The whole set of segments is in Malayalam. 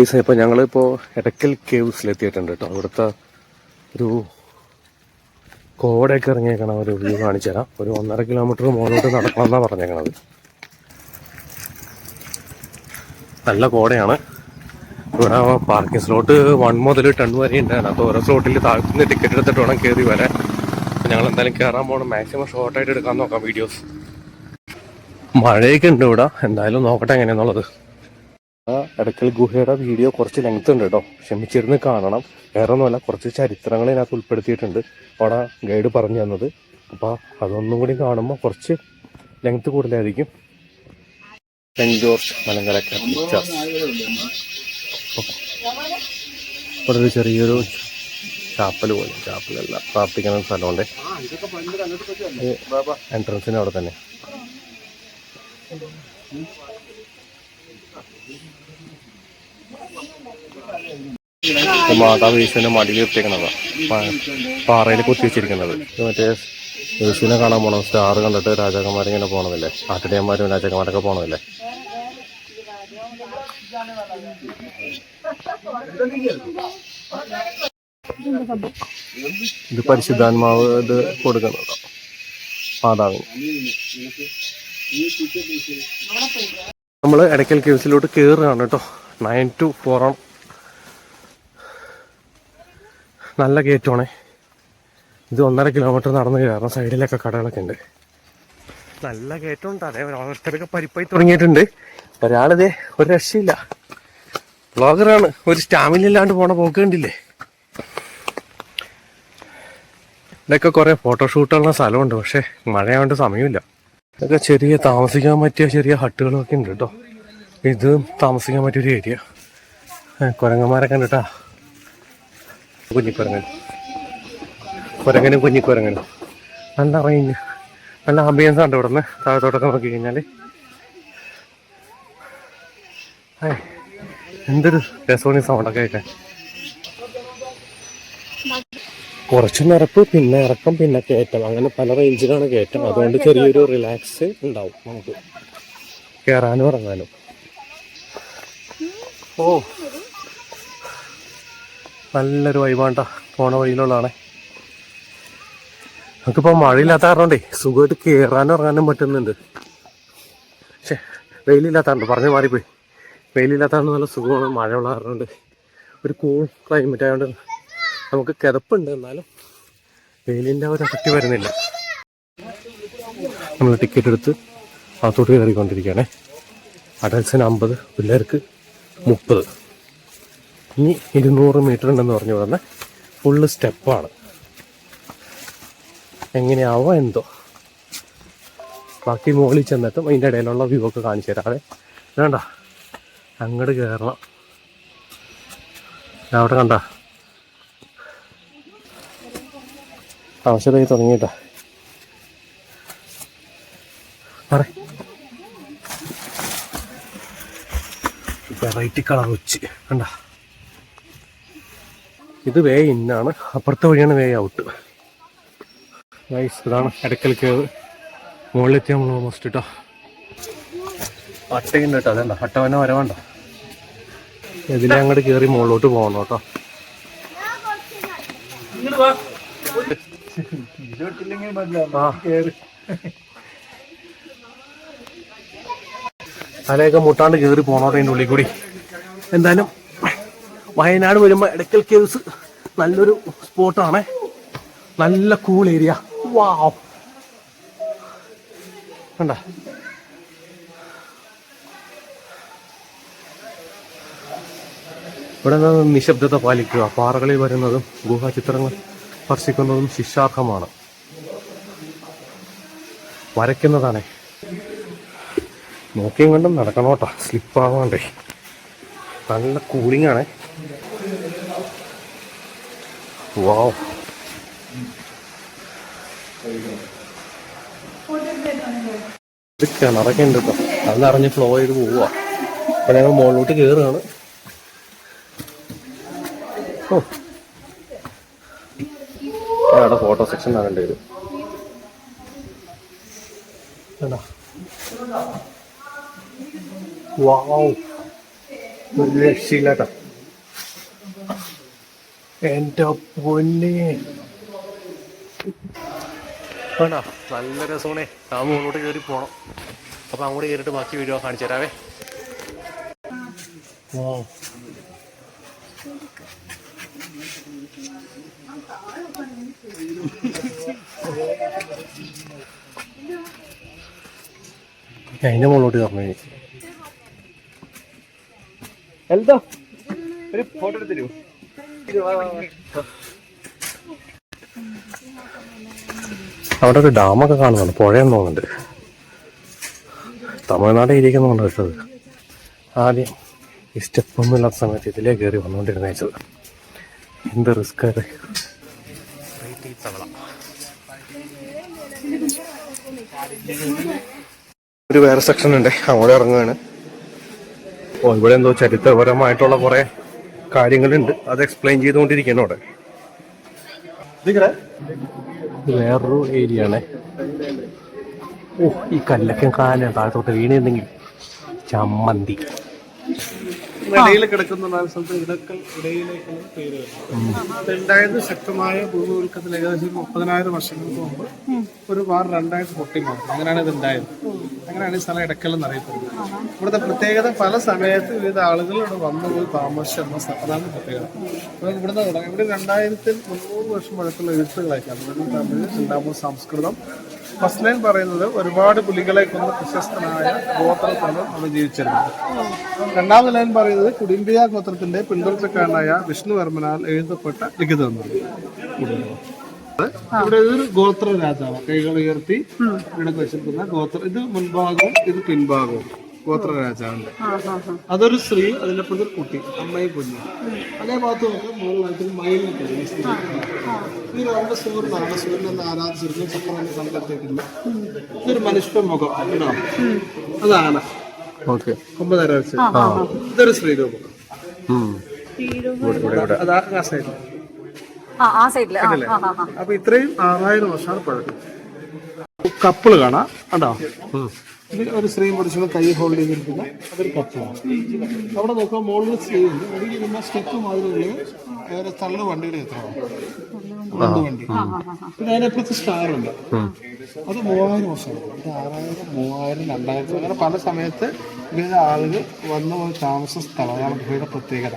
ഇപ്പോൾ ഞങ്ങളിപ്പോൾ എടക്കൽ കേവ്സിലെത്തിയിട്ടുണ്ട് കേട്ടോ. അവിടുത്തെ ഒരു കോടയൊക്കെ ഇറങ്ങിയേക്കണം ഒരു വ്യൂ കാണിച്ചു തരാം. ഒരു 1.5 കിലോമീറ്റർ മുകളിലോട്ട് നടക്കണമെന്നാണ് പറഞ്ഞേക്കണത്. നല്ല കോടയാണ്. ഇവിടെ പാർക്കിംഗ് സ്ലോട്ട് 1 മുതൽ 10 വരെ ഉണ്ടായിരുന്നു. അപ്പോൾ ഓരോ സ്ലോട്ടിൽ താഴ്ത്തുന്ന ടിക്കറ്റ് എടുത്തിട്ട് വേണം കയറി വരാൻ. അപ്പോൾ ഞങ്ങൾ എന്തായാലും കയറാൻ പോകണം. മാക്സിമം ഷോർട്ടായിട്ട് എടുക്കാൻ നോക്കാം വീഡിയോസ്. മഴയൊക്കെ ഉണ്ട് ഇവിടെ. എന്തായാലും നോക്കട്ടെ എങ്ങനെയാണെന്നുള്ളത്. എടക്കൽ ഗുഹയുടെ വീഡിയോ കുറച്ച് ലെങ്ത് ഉണ്ട് കേട്ടോ. ക്ഷമിച്ചിരുന്ന് കാണണം. വേറെ ഒന്നുമല്ല, കുറച്ച് ചരിത്രങ്ങൾ ഇതിനകത്ത് ഉൾപ്പെടുത്തിയിട്ടുണ്ട് അവിടെ ഗൈഡ് പറഞ്ഞു തന്നത്. അപ്പോൾ അതൊന്നും കൂടി കാണുമ്പോൾ കുറച്ച് ലെങ്ത് കൂടുതലായിരിക്കും. സെൻറ്റ് ജോർജ് മലങ്കരക്ക ഇവിടെ ഒരു ചെറിയൊരു ചാപ്പൽ പോലെ, ചാപ്പലല്ല, പ്രാർത്ഥിക്കുന്ന സ്ഥലമുണ്ട്. എൻട്രൻസിന് അവിടെ തന്നെ. മാതാവ് യേശുവിനെ മടിയിൽ ഇട്ടേക്കുന്നതാണ്, പാറയിൽ കുത്തി വെച്ചിരിക്കുന്നത്. മറ്റേ യേശുവിനെ കാണാൻ പോകണം. സ്റ്റാർ കണ്ടിട്ട് രാജാക്കന്മാരിങ്ങനെ പോകണമെന്നില്ലേ, ആട്ടിടയന്മാരും രാജാക്കന്മാരൊക്കെ പോകണമെന്നില്ലേ. ഇത് പരിശുദ്ധാത്മാവ് ഇത് കൊടുക്കുന്നതാ മാതാവിന്. നമ്മൾ എടക്കൽ കേവ്സിലോട്ട് കയറുകയാണ് കേട്ടോ. 9 to 4 ആണ്. നല്ല കയറ്റമാണേ. ഇത് 1.5 കിലോമീറ്റർ നടന്ന് കയറണം. സൈഡിലൊക്കെ കടകളൊക്കെ ഉണ്ട്. നല്ല കയറ്റമുണ്ട്. അതേ ഓരോരുത്തരൊക്കെ പരിപ്പായി തുടങ്ങിയിട്ടുണ്ട്. ഒരാളിതേ ഒരു രക്ഷയില്ല, വ്ളോഗറാണ്. ഒരു സ്റ്റാമിന ഇല്ലാണ്ട് പോണ പോക്ക് കണ്ടില്ലേ. ഇതൊക്കെ കുറേ ഫോട്ടോഷൂട്ടുള്ള സ്ഥലമുണ്ട്. പക്ഷെ മഴയാകൊണ്ട് സമയമില്ല. ഇതൊക്കെ ചെറിയ താമസിക്കാൻ പറ്റിയ ചെറിയ ഹട്ടുകളൊക്കെ ഉണ്ട് കേട്ടോ. ഇത് താമസിക്കാൻ പറ്റിയൊരു ഏരിയ. കുരങ്ങന്മാരൊക്കെ ഉണ്ട് കേട്ടോ. കുരങ്ങനും കുഞ്ഞിക്കുരങ്ങനും നല്ല റേഞ്ച്, നല്ല ആംബിയൻസ് ഉണ്ട് ഇവിടെ നിന്ന്. താഴത്തോട്ടൊക്കെ നോക്കി കഴിഞ്ഞാൽ എന്തൊരു രസമാണ് സൗണ്ടൊക്കെ കേൾക്കാൻ. കുറച്ച് നിരപ്പ്, പിന്നെ ഇറക്കം, പിന്നെ കയറ്റം, അങ്ങനെ പല റേഞ്ചിലാണ് കയറ്റം. അതുകൊണ്ട് ചെറിയൊരു റിലാക്സ് ഉണ്ടാവും നമുക്ക് കയറാനും ഇറങ്ങാനും. ഓ നല്ലൊരു വൈബാണ്ട പോണ വഴിയിലുള്ളതാണേ. നമുക്കിപ്പോൾ മഴയില്ലാത്ത കാരണമുണ്ടേ സുഖമായിട്ട് കയറാനും ഇറങ്ങാനും പറ്റുന്നുണ്ട്. പക്ഷേ വെയിലില്ലാത്തതുണ്ട്, പറഞ്ഞു മാറിപ്പോയി. വെയിലില്ലാത്തതാണ് നല്ല സുഖമാണ്. മഴയുള്ള കാരണമുണ്ട്. ഒരു കൂൾ ക്ലൈമറ്റ് ആയതുകൊണ്ട് നമുക്ക് കിതപ്പുണ്ട്, എന്നാലും വെയിലിൻ്റെ ഒരു എഫക്റ്റ് വരുന്നില്ല. നമ്മൾ ടിക്കറ്റ് എടുത്ത് അകത്തോട്ട് കയറിക്കൊണ്ടിരിക്കുകയാണേ. അഡൽസിന് 50, പിള്ളേർക്ക് 30. ഇനി 200 മീറ്റർ ഉണ്ടെന്ന് പറഞ്ഞു പറഞ്ഞാൽ ഫുള്ള് സ്റ്റെപ്പാണ്. എങ്ങനെയാവോ എന്തോ. ബാക്കി മുകളിൽ ചെന്നിട്ടും അതിൻ്റെ ഇടയിലുള്ള വ്യൂ ഒക്കെ കാണിച്ചു തരാതെ വേണ്ട. അങ്ങോട്ട് കയറണം. അവിടെ കണ്ട അവസരമായി തുടങ്ങിയിട്ടാ. പറ വെറൈറ്റി കളർ വെച്ച് കണ്ട. ഇത് വേ ഇന്നാണ്, അപ്പുറത്തെ വഴിയാണ് വേ ഔട്ട്. ഗൈസ് ഇതാണ് എടക്കൽ കേവ്. മുകളിലെത്തി നമ്മൾ ഓൾമോസ്റ്റ് കേട്ടോ. അട്ടയുണ്ട് കേട്ടോ. അതല്ല അട്ടവനെ വരവേണ്ട. ഇതിലെ അങ്ങോട്ട് കയറി മുകളിലോട്ട് പോകണം കേട്ടോ. തലയൊക്കെ മുട്ടാണ്ട് കയറി പോണോട്ടെ അതിൻ്റെ ഉള്ളിൽ കൂടി. എന്തായാലും വയനാട് വരുമ്പോൾ എടക്കൽ കേവ്സ് നല്ലൊരു സ്പോട്ടാണ്. നല്ല കൂൾ ഏരിയ. വാവ് കണ്ട. ഇവിടെ നിന്ന് നിശബ്ദത പാലിക്കുക. പാറകളിൽ വരുന്നതും ഗുഹാചിത്രങ്ങൾ സ്പർശിക്കുന്നതും ശിക്ഷാർഹമാണ്. വരയ്ക്കുന്നതാണേ. നോക്കിയും കണ്ടും നടക്കണോട്ടാ, സ്ലിപ്പാവാണ്ടേ. നല്ല കൂളിംഗ് ആണേ. വാവ്. ഇത് കിണറൊക്കെ ഉണ്ട് കേട്ടോ. അത് നിറഞ്ഞ് ഫ്ലോ ചെയ്ത് പോവുക. അപ്പൊ ഞങ്ങൾ മുകളിലോട്ട് കയറുകയാണ്. ഓ അവിടെ ഫോട്ടോ സെക്ഷൻ കാണേണ്ടി വരും. വാവ് ഒരു രക്ഷയില്ലാട്ടോ. എന്റെ പൊന്നെ വേണ്ട, നല്ല രസമാണേ. ആ മുകളിലോട്ട് കയറി പോണം. അപ്പൊ അങ്ങോട്ട് കയറിയിട്ട് ബാക്കി വീഡിയോ കാണിച്ചു തരാവേ. അതിന്റെ മുകളിലോട്ട് കയറണേ. എന്താ ഒരു ഫോട്ടോ എടുത്തരൂ. അവിടെ ഒരു ഡാമൊക്കെ കാണുന്നുണ്ട്, പുഴയെന്ന് തോന്നുന്നുണ്ട്. തമിഴ്നാട് ഏരിയക്കെന്നുണ്ട് കേട്ടത്. ആദ്യം ഈ സ്റ്റെപ്പൊന്നും ഇല്ലാത്ത സമയത്ത് ഇതിലേ കയറി വന്നുകൊണ്ടിരുന്ന വെച്ചത്. എന്ത് റിസ്ക് ആയത്. ഒരു വേറെ സെക്ഷൻ ഉണ്ട്, അങ്ങോട്ട് ഇറങ്ങുകയാണ്. ഓ, ഇവിടെ എന്തോ ചരിത്രപരമായിട്ടുള്ള കുറെ കാര്യങ്ങളുണ്ട്, അത് എക്സ്പ്ലെയിൻ ചെയ്തുകൊണ്ടിരിക്കണം അവിടെ. വേറൊരു ഏരിയ ആണ്. ഓ, ഈ കല്ലൊക്കെ കാല താഴത്തോട്ട് വീണിരുന്നെങ്കിൽ ചമ്മന്തി. ഇടയിൽ കിടക്കുന്ന സ്ഥലത്ത് ഇടക്കൽ ഇടയിലേക്കുള്ള പേര് ഉണ്ടായത്. ശക്തമായ ഭൂമികുലുക്കത്തിൽ ഏകദേശം 30,000 വർഷങ്ങൾക്ക് മുമ്പ് ഒരു വാർ രണ്ടായിട്ട് പൊട്ടിമാറി. അങ്ങനെയാണ് ഇത് ഉണ്ടായത്. അങ്ങനെയാണ് ഈ സ്ഥലം ഇടക്കൽ എന്നറിയപ്പെടുന്നത്. ഇവിടുത്തെ പ്രത്യേകത പല സമയത്ത് വിവിധ ആളുകൾ ഇവിടെ വന്നുപോയി താമസിച്ച എന്ന സ്ഥലമാണ് പ്രത്യേകത. അപ്പോൾ ഇവിടുന്ന് തുടങ്ങി. ഇവിടെ 2300 വർഷം പഴക്കമുള്ള എഴുത്തുകളായിട്ടാണ്. തമിഴ്, രണ്ടാമത് സംസ്കൃതം. ഫസ്റ്റ് ലൈൻ പറയുന്നത് ഒരുപാട് പുലികളെ കൊന്ന പ്രശസ്തനായ ഗോത്രത്താണ് അവിടെ ജീവിച്ചിരുന്നത്. രണ്ടാമത്തെ ലൈൻ പറയുന്നത് കുടിമ്പിയ ഗോത്രത്തിന്റെ പിന്തുടർച്ചക്കാരനായ വിഷ്ണുവർമ്മനാൽ എഴുതപ്പെട്ട ലിഖിതം എന്നാണ്. ഇവിടെ ഒരു ഗോത്ര രാജാവ് കൈകൾ ഉയർത്തി ഇവിടെ വെച്ചിരിക്കുന്ന ഗോത്ര. ഇത് മുൻഭാഗവും ഇത് പിൻഭാഗവും ഗോത്ര രാജാവിന്റെ. അതൊരു സ്ത്രീ, അതിന്റെ അപ്പുറത്ത് ഒരു കുട്ടി, അമ്മയും കുഞ്ഞും. അതേ ഭാഗത്ത് നോക്കാം മുകളിലായിട്ട് മയിലിട്ട് ഈ രണ്ട് സൂര്യനാണ്. സൂര്യനെന്ന് ആരാധിച്ചിരുന്നു. ചക്രനെ കണ്ടെത്തിയിട്ടില്ല. ഇതൊരു മനുഷ്യ മുഖം ഉണ്ടാവും. അതാണ് ഓക്കെ. 9,000 ഇതൊരു സ്ത്രീരൂപം. അപ്പൊ ഇത്രയും 6000 വർഷമാണ് പഴക്കം. കപ്പിള് കാണാം കണ്ടോ. ഇത് ഒരു സ്ത്രീയും പുരുഷനും കൈ ഹോൾഡ് ചെയ്തിരിക്കുന്ന അതൊരു കപ്പിളാണ്. അവിടെ നോക്കാം മുകളിൽ സ്ത്രീ ഉണ്ട്. ഒടുങ്ങിയിരുന്ന സ്റ്റെപ്പ് മാതിരി വേറെ തള്ളു വണ്ടിയുടെ എത്രയാണ് വണ്ടി. പിന്നെ അതിനപ്പുറത്ത് സ്റ്റാർ ഉണ്ട്. അത് 3000 വർഷമാണ്. ഇത് 6000, 3000, 2000 അങ്ങനെ പല സമയത്ത് വിവിധ ആളുകൾ വന്നു പോയി താമസ സ്ഥലമാണ് ഗുഹയുടെ പ്രത്യേകത.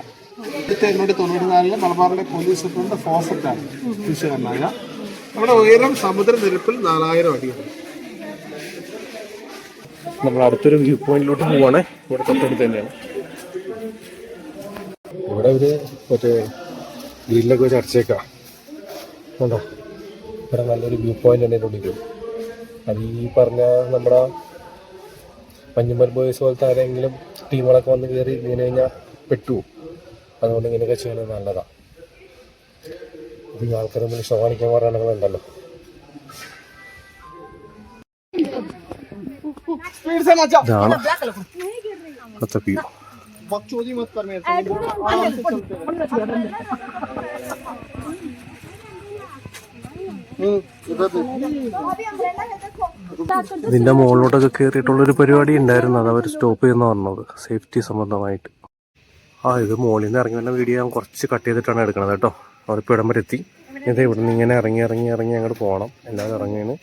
1894 മലബാറിലെ പോലീസ് സൂപ്രണ്ട് ഫോസറ്റാണ് വിഷയമായ. നമ്മുടെ ഉയരം സമുദ്രനിരപ്പിൽ 4000 അടിയാണ്. നമ്മൾ അടുത്തൊരു വ്യൂ പോയിന്റിലോട്ട് പോവാണ്. ഇവിടെ തൊട്ടടുത്ത് തന്നെയാണ്. ഇവിടെ ഒരു മറ്റേ ഗ്രില്ലൊക്കെ വെച്ച് അടച്ചേക്കാം. ഉണ്ടോ, ഇവിടെ നല്ലൊരു വ്യൂ പോയിന്റ് തന്നെ ഉള്ളിൽ. അത് ഈ പറഞ്ഞ നമ്മുടെ മഞ്ഞുമൽ ബോയ്സ് പോലത്തെ ആരെങ്കിലും ടീമുകളൊക്കെ വന്ന് കയറി ഇങ്ങനെ കഴിഞ്ഞാൽ പെട്ടു. അതുകൊണ്ട് ഇങ്ങനെയൊക്കെ ചെയ്യുന്നത് നല്ലതാണ്. ഇത് ഈ ആൾക്കാരെ മുന്നിൽ ഷോ കാണിക്കാൻ പറയാനുണ്ടല്ലോ. ഇതാണ് അവിടുത്തെ വ്യൂ. ഇതിന്റെ മുകളിലോട്ടൊക്കെ കയറിയിട്ടുള്ളൊരു പരിപാടി ഉണ്ടായിരുന്നു. അത് അവർ സ്റ്റോപ്പ് ചെയ്യുന്ന പറഞ്ഞത് സേഫ്റ്റി സംബന്ധമായിട്ട്. ഇത് മുകളിൽ നിന്ന് ഇറങ്ങി വന്ന വീഡിയോ ഞാൻ കുറച്ച് കട്ട് ചെയ്തിട്ടാണ് എടുക്കണത് കേട്ടോ. അവരിപ്പോൾ ഇടം വരെ എത്തി. ഇത് ഇവിടെ നിന്ന് ഇങ്ങനെ ഇറങ്ങി അങ്ങോട്ട് പോകണം. എല്ലാവരും ഇറങ്ങിയാണ്.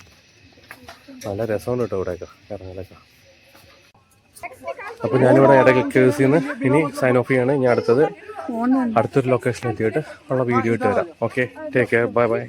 നല്ല രസമാണ് കേട്ടോ ഇവിടെയൊക്കെ ഇറങ്ങലൊക്കെ. അപ്പോൾ ഞാനിവിടെ ഇടയ്ക്കേഴ്സിൽ നിന്ന് ഇനി സൈൻ ഓഫ് ചെയ്യാണ്. ഞാൻ അടുത്തൊരു ലൊക്കേഷൻ എത്തിയിട്ട് ഉള്ള വീഡിയോ ഇട്ട് തരാം. Okay, take care, bye bye.